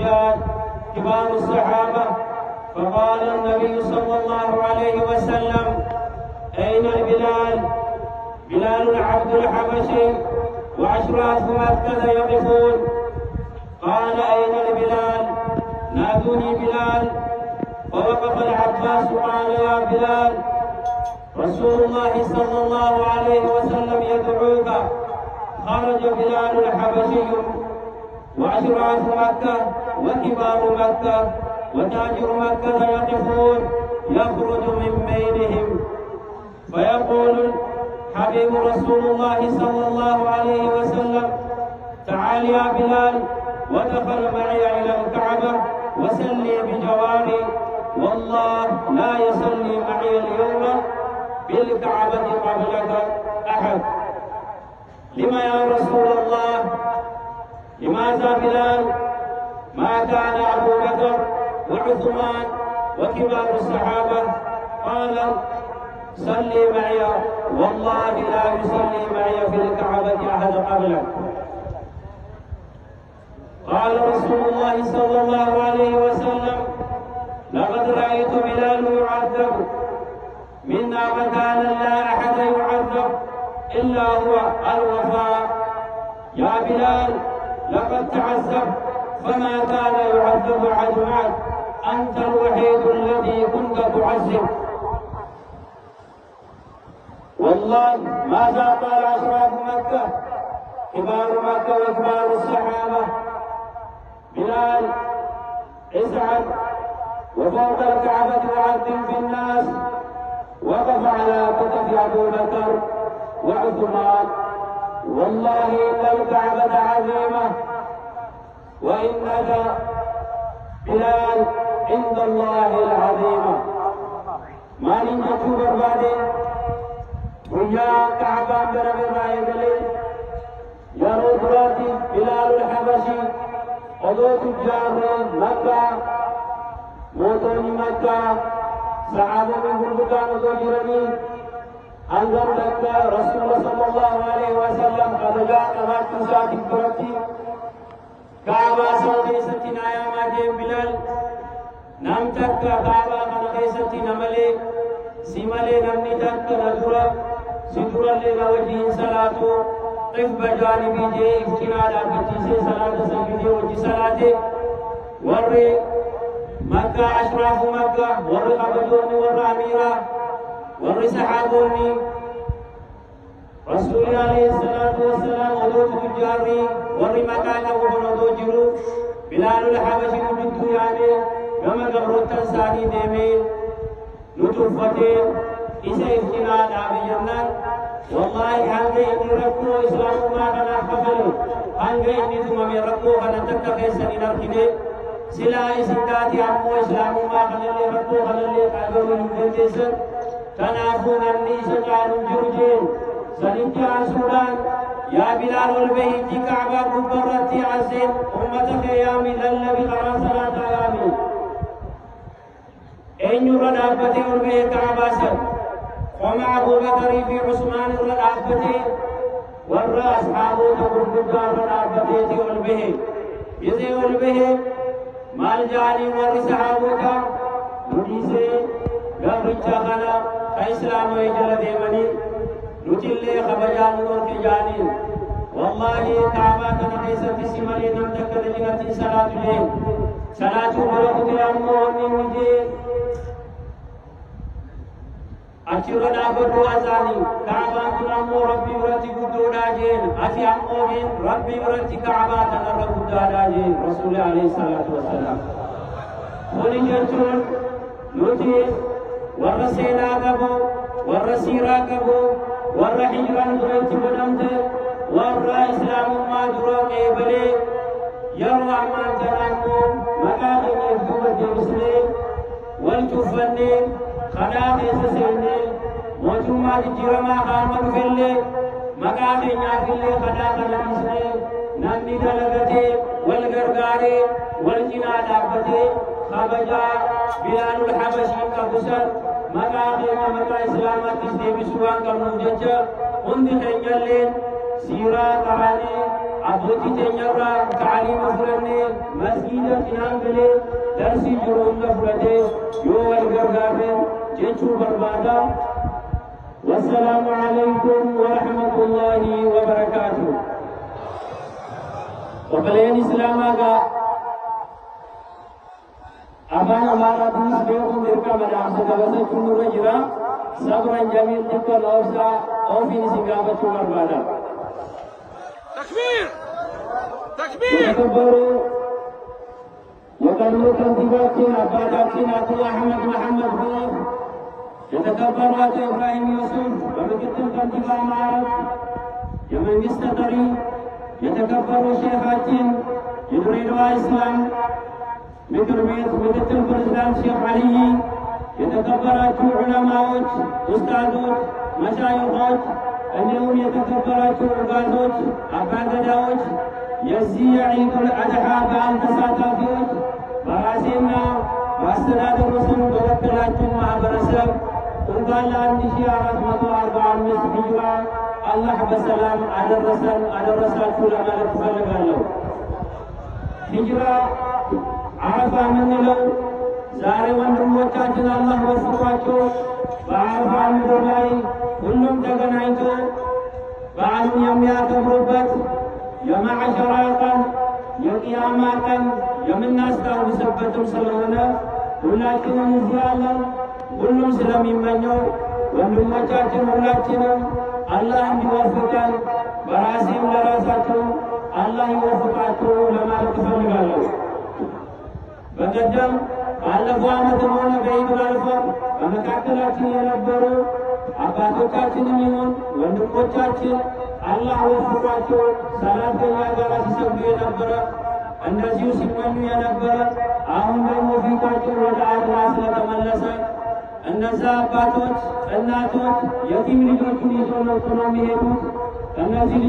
الرجال كبار الصحابة. فقال النبي صلى الله عليه وسلم: أين البلال؟ بلال العبد الحبشي وأشراف مكة يقفون. قال: أين البلال؟ نادوني بلال. فوقف العباس قال: يا بلال، رسول الله صلى الله عليه وسلم يدعوك. خرج بلال الحبشي وأشراف مكة وكبار مكة وتاجر مكة يقفون، يخرج من بينهم فيقول حبيب رسول الله صلى الله عليه وسلم: تعال يا بلال. ودخل معي إلى الكعبة وسلي بجواري، والله لا يصلي معي اليوم بالكعبة قبلك أحد. لما يا رسول الله؟ لماذا بلال؟ ما كان أبو بكر وعثمان وكبار الصحابة؟ قال: صلي معي، والله لا يصلي معي في الكعبة أحد قبلك. قال رسول الله صلى الله عليه وسلم: لقد رأيت بلال يعذب منا مكانا لا أحد يعذب إلا هو الوفاء. يا بلال، لقد تعذب فما كان يعذب أحد معك، أنت الوحيد الذي كنت تعذب. والله ماذا قال أشراف مكة كبار مكة وكبار الصحابة؟ بلال اسعد وفوق الكعبة وعدم في الناس. وقف على كتف أبو بكر وعثمان. والله إن الكعبة عظيمة، وإنك بلال عند الله العظيمة. ما ننجتوا بربادين ويا كعبان برب الرايقلين يرو براتي بلال الحبشي قدو تجار مكة موتوني مكة صحابة من قلبكان ودو جرمي انظر لك رسول الله صلى الله عليه وسلم قد جاء نمات تساتي براتي كعبة سودي ستنا يا ماجي بلال نمتك كعبة خنقي ستي نملي سيمالي نمني تك نزورة سدورة لنا وجه صلاة قف بجانبي جي افتناد أبتسي صلاة سيدي وجه صلاة ورّي مكة أشراف مكة ورّي قبضوني ورّي أميرة ورّي صحابوني رسول عليه الصلاة والسلام ودوت تجاري ورّي مكانا وبنودو جرو بلال الحبشي وجدو يعني كما قبرت الثاني ديمين نتوفتين إذا افتناد أبي جنان. والله هنگے إني رکھو اسلام ما کنا خفلو هنگے إني تمامي رکھو کنا تک کیسا نرکھنے سلا إسنداتي أمو إسلام ما کنا لے رکھو کنا لے قادو من جنجسر تنافون أني سجان جرجين سننجان سودان. يا بلال البيه جي كعبة مبرتي عزين أمتك يامي للبي قرى صلاة يامي أين يرد أبتي البيه كعبة سن ومع أبو بكر في عثمان الرابطي والرأس حاضر بالبدار الرابطي والبه يزي والبه مال جاني ورس حاضر نجيسي قبل الشغلة كإسلام ويجل ديماني نجل خبجان ورك جانين. والله كعبة نقيسة سمالي نمتك رجلة صلاة لين صلاة بركض أمه نمجي أشيرا نابدو أزاني كعبة نمو ربي ورتي قدو داجين أتي أموهن ربي ورتي كعبة نرى قدو داجين رسول عليه الصلاة والسلام. ونجتون نتي ورسينا قبو ورسيرا قبو ورحجران بريت بدمت ورى إسلام ما دروا قبلي يروى عمان تنامو مقاقم يفقوة جمسلي والتفني خناق يسسيني موتوما جرما خامد فيلي مقاقم يافيلي خناق لمسلي نمني دلغتي والغرغاري والجناد عبتي خبجا بلال الحبشي كبسر مقاقم مقا إسلامات تسدي بسوان كمون جنجا هند خنجلين سيرا قراني abbootii keenyarraa ta'aliima fudhannee masgiida finaangalee darsii jiru hunda fudhatee yoo wal gargaarre jechuu barbaada. Wassalaamu alaykum wa rahmatullahi wa barakaatuh. Obboleen Islaamaa gaa afaan Amaaraatiin beekuun dirqama dhaamsa dabarsachuun nurra jira. Sabran jamiil xiqqoon obsaa ofiin isin gaafachuu barbaada. Takbir! Takbir! የተከበሩ የቀድሞ ከንቲባችን አባታችን አቶ አህመድ መሐመድ ኑር፣ የተከበሩ አቶ ኢብራሂም ዩሱፍ በምክትል ከንቲባ ማዕረግ የመንግስት ተጠሪ፣ የተከበሩ ሼኻችን የድሬዳዋ ኢስላም ምክር ቤት ምክትል ፕሬዝዳንት ሼክ አልይ፣ የተከበራችሁ ዑለማዎች፣ ኡስታዞች፣ መሻይኾች እንዲሁም የተከበራችሁ ኡጋዞች፣ አባገዳዎች፣ የዚህ የዒዱል አድሃ በዓል ተሳታፊዎች፣ በራሴና በአስተዳደሩ ስም በወከላችሁ ማህበረሰብ እንኳን ለ1445 ሂጅራ አላህ በሰላም አደረሰን አደረሳችሁ ለማለት እፈልጋለሁ። ሂጅራ አረፋ የምንለው ዛሬ ወንድሞቻችን አላህ ወፍቋቸው በአረፋ ምድር ላይ ሁሉም ተገናኝቶ በዓሉን የሚያከብሩበት የማዕሸራ ቀን የቅያማ ቀን የምናስታውስበትም ስለሆነ ሁላችንም እዚህ ያለን ሁሉም ስለሚመኘው ወንድሞቻችን ሁላችንም አላህ እንዲወፍቀን በራሴም ለራሳቸው አላህ ይወፍቃችሁ ለማለት እፈልጋለሁ። በቀደም ባለፈው ዓመትም ሆነ በኢዱል አድሃ በመካከላችን የነበሩ አባቶቻችንም ይሁን ወንድሞቻችን አላህ ወፍቋቸው ሰላት ከኛ ጋር ሲሰግዱ የነበረ እንደዚሁ ሲመኙ የነበረ አሁን ደግሞ ፊታቸው ወደ አላህ ስለተመለሰ እነዛ አባቶች እናቶች የቲም ልጆቹን ይዘው ነው የሚሄዱት። እነዚህ